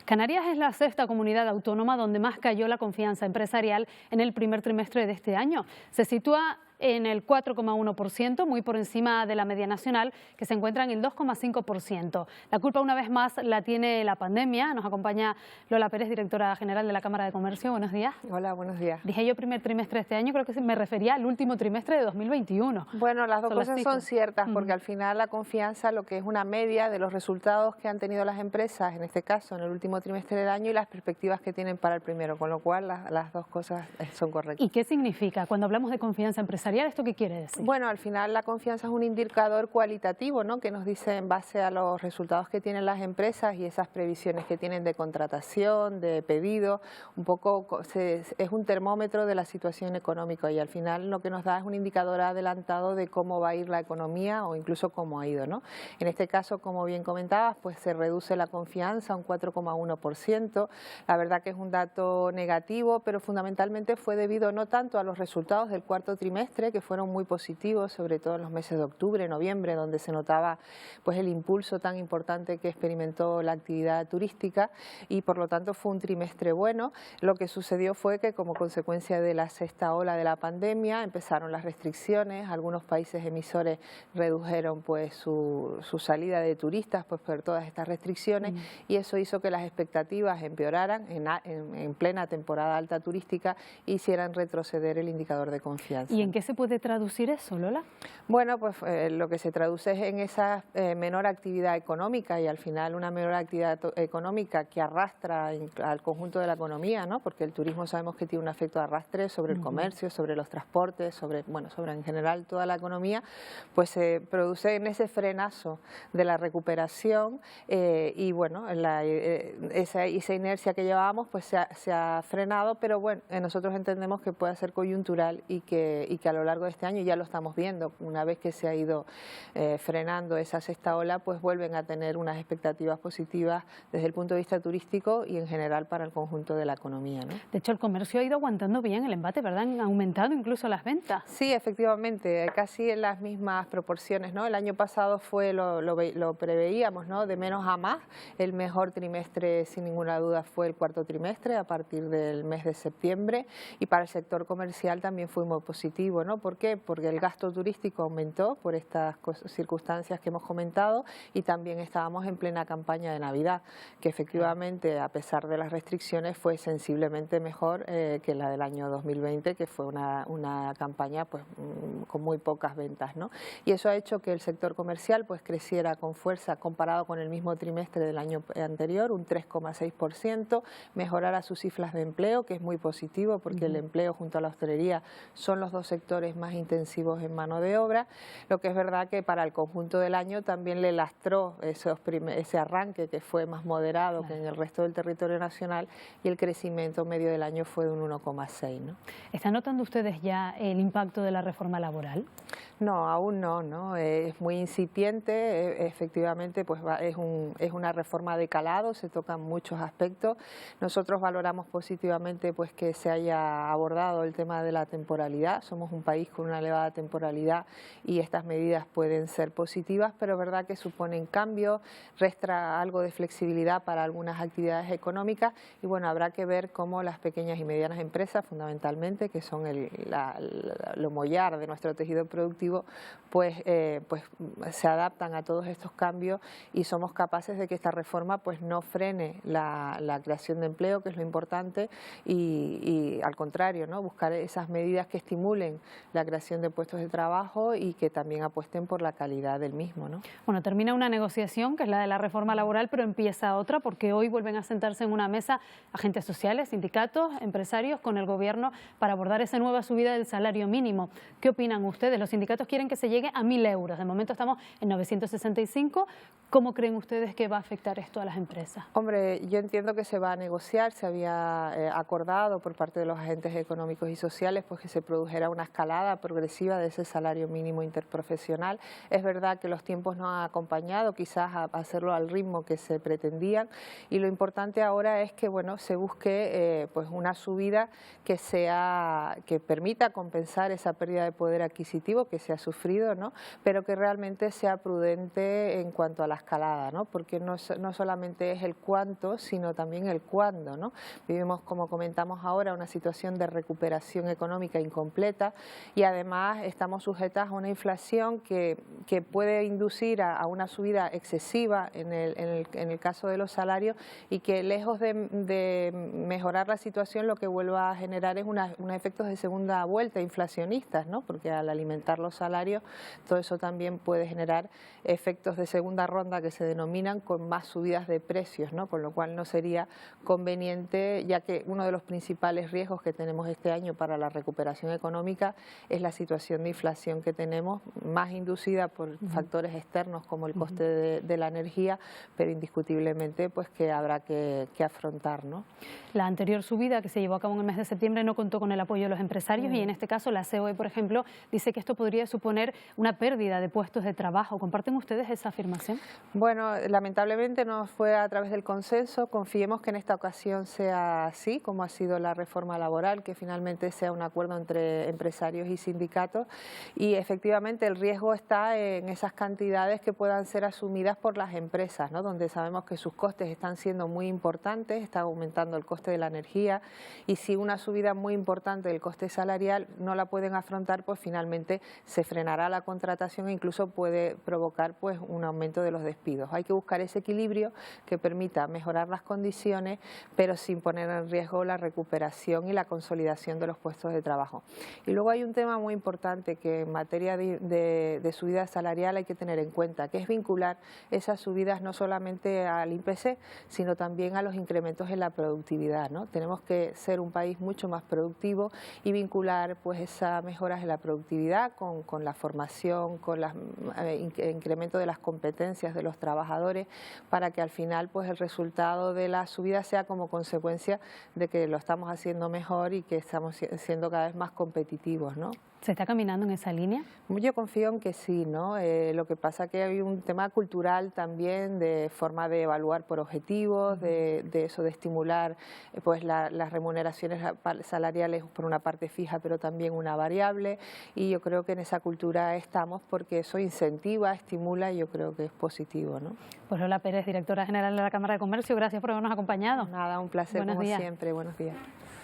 Canarias es la sexta comunidad autónoma donde más cayó la confianza empresarial en el primer trimestre de este año. Se sitúa en el 4,1%, muy por encima de la media nacional, que se encuentra en el 2,5%. La culpa, una vez más, la tiene la pandemia. Nos acompaña Lola Pérez, directora general de la Cámara de Comercio. Buenos días. Hola, buenos días. Dije yo primer trimestre de este año, creo que me refería al último trimestre de 2021. Bueno, las dos cosas son ciertas, porque al final la confianza, lo que es una media de los resultados que han tenido las empresas, en este caso en el último trimestre del año, y las perspectivas que tienen para el primero, con lo cual las dos cosas son correctas. ¿Y qué significa cuando hablamos de confianza empresarial? ¿Esto qué quiere decir? Bueno, al final la confianza es un indicador cualitativo, ¿no?, que nos dice en base a los resultados que tienen las empresas y esas previsiones que tienen de contratación, de pedido, un poco es un termómetro de la situación económica y al final lo que nos da es un indicador adelantado de cómo va a ir la economía o incluso cómo ha ido, ¿no? En este caso, como bien comentabas, pues se reduce la confianza a un 4,1%. La verdad que es un dato negativo, pero fundamentalmente fue debido no tanto a los resultados del cuarto trimestre, que fueron muy positivos, sobre todo en los meses de octubre, noviembre, donde se notaba pues el impulso tan importante que experimentó la actividad turística y por lo tanto fue un trimestre bueno. Lo que sucedió fue que como consecuencia de la sexta ola de la pandemia empezaron las restricciones, algunos países emisores redujeron pues su salida de turistas pues por todas estas restricciones y eso hizo que las expectativas empeoraran en plena temporada alta turística e hicieran retroceder el indicador de confianza. ¿Y en qué se puede traducir eso, Lola? Bueno, pues lo que se traduce es en esa menor actividad económica y al final una menor actividad económica que arrastra al conjunto de la economía, ¿no? Porque el turismo sabemos que tiene un efecto de arrastre sobre el comercio, sobre los transportes, sobre en general toda la economía, pues se produce en ese frenazo de la recuperación y bueno, esa inercia que llevábamos pues se ha frenado, pero bueno, nosotros entendemos que puede ser coyuntural y que a lo largo de este año ya lo estamos viendo, una vez que se ha ido frenando esa sexta ola, pues vuelven a tener unas expectativas positivas desde el punto de vista turístico y en general para el conjunto de la economía, ¿no? De hecho, el comercio ha ido aguantando bien el embate, ¿verdad? Han aumentado incluso las ventas. Sí, efectivamente, casi en las mismas proporciones, ¿no? El año pasado fue, lo preveíamos, ¿no?, de menos a más. El mejor trimestre, sin ninguna duda, fue el cuarto trimestre, a partir del mes de septiembre, y para el sector comercial también fue muy positivo, ¿no? ¿Por qué? Porque el gasto turístico aumentó por estas circunstancias que hemos comentado y también estábamos en plena campaña de Navidad, que efectivamente, a pesar de las restricciones, fue sensiblemente mejor que la del año 2020, que fue una campaña pues con muy pocas ventas, ¿no? Y eso ha hecho que el sector comercial pues creciera con fuerza comparado con el mismo trimestre del año anterior, un 3,6%, mejorara sus cifras de empleo, que es muy positivo porque el empleo junto a la hostelería son los dos sectores más intensivos en mano de obra. Lo que es verdad que para el conjunto del año también le lastró ese arranque que fue más moderado que en el resto del territorio nacional y el crecimiento medio del año fue de un 1,6, ¿no? ¿Están notando ustedes ya el impacto de la reforma laboral? No, aún no, ¿no? Es muy incipiente, efectivamente pues es una reforma de calado, se tocan muchos aspectos. Nosotros valoramos positivamente pues que se haya abordado el tema de la temporalidad, somos un país con una elevada temporalidad y estas medidas pueden ser positivas, pero es verdad que suponen cambios, resta algo de flexibilidad para algunas actividades económicas y bueno, habrá que ver cómo las pequeñas y medianas empresas fundamentalmente, que son lo mollar de nuestro tejido productivo, pues se adaptan a todos estos cambios y somos capaces de que esta reforma pues no frene la creación de empleo, que es lo importante, y al contrario, ¿no?, buscar esas medidas que estimulen la creación de puestos de trabajo y que también apuesten por la calidad del mismo, ¿no? Bueno, termina una negociación que es la de la reforma laboral, pero empieza otra porque hoy vuelven a sentarse en una mesa agentes sociales, sindicatos, empresarios con el gobierno para abordar esa nueva subida del salario mínimo. ¿Qué opinan ustedes? Los sindicatos quieren que se llegue a 1.000 euros. De momento estamos en 965. ¿Cómo creen ustedes que va a afectar esto a las empresas? Hombre, yo entiendo que se va a negociar, se había acordado por parte de los agentes económicos y sociales pues que se produjera una escalada progresiva de ese salario mínimo interprofesional. Es verdad que los tiempos no han acompañado quizás a hacerlo al ritmo que se pretendían y lo importante ahora es que bueno, se busque pues una subida que permita compensar esa pérdida de poder adquisitivo que se ha sufrido, ¿no?, pero que realmente sea prudente en cuanto a las escalada, ¿no? Porque no solamente es el cuánto, sino también el cuándo, ¿no? Vivimos, como comentamos ahora, una situación de recuperación económica incompleta y además estamos sujetas a una inflación que puede inducir a una subida excesiva en el caso de los salarios y que lejos de mejorar la situación lo que vuelva a generar es unos efectos de segunda vuelta inflacionistas, ¿no? Porque al alimentar los salarios todo eso también puede generar efectos de segunda ronda que se denominan con más subidas de precios, ¿no? Con lo cual no sería conveniente, ya que uno de los principales riesgos que tenemos este año para la recuperación económica es la situación de inflación que tenemos, más inducida por factores externos como el coste de la energía, pero indiscutiblemente pues que habrá que afrontar, ¿no? La anterior subida que se llevó a cabo en el mes de septiembre no contó con el apoyo de los empresarios y en este caso la COE, por ejemplo, dice que esto podría suponer una pérdida de puestos de trabajo. ¿Comparten ustedes esa afirmación? Bueno, lamentablemente no fue a través del consenso. Confiemos que en esta ocasión sea así, como ha sido la reforma laboral, que finalmente sea un acuerdo entre empresarios y sindicatos. Y efectivamente el riesgo está en esas cantidades que puedan ser asumidas por las empresas, ¿no? Donde sabemos que sus costes están siendo muy importantes, está aumentando el coste de la energía y si una subida muy importante del coste salarial no la pueden afrontar, pues finalmente se frenará la contratación e incluso puede provocar pues un aumento de los despidos. Hay que buscar ese equilibrio que permita mejorar las condiciones, pero sin poner en riesgo la recuperación y la consolidación de los puestos de trabajo. Y luego hay un tema muy importante que en materia de subida salarial hay que tener en cuenta, que es vincular esas subidas no solamente al IPC, sino también a los incrementos en la productividad, ¿no? Tenemos que ser un país mucho más productivo y vincular pues esas mejoras en la productividad con la formación, con el incremento de las competencias de los trabajadores para que al final pues el resultado de la subida sea como consecuencia de que lo estamos haciendo mejor y que estamos siendo cada vez más competitivos, ¿no? ¿Se está caminando en esa línea? Yo confío en que sí, ¿no? Lo que pasa es que hay un tema cultural también de forma de evaluar por objetivos, de eso de estimular pues las remuneraciones salariales por una parte fija pero también una variable y yo creo que en esa cultura estamos porque eso incentiva, estimula y yo creo que es positivo, ¿no? Pues Lola Pérez, directora general de la Cámara de Comercio, gracias por habernos acompañado. Nada, un placer Buenos como días. siempre, buenos días.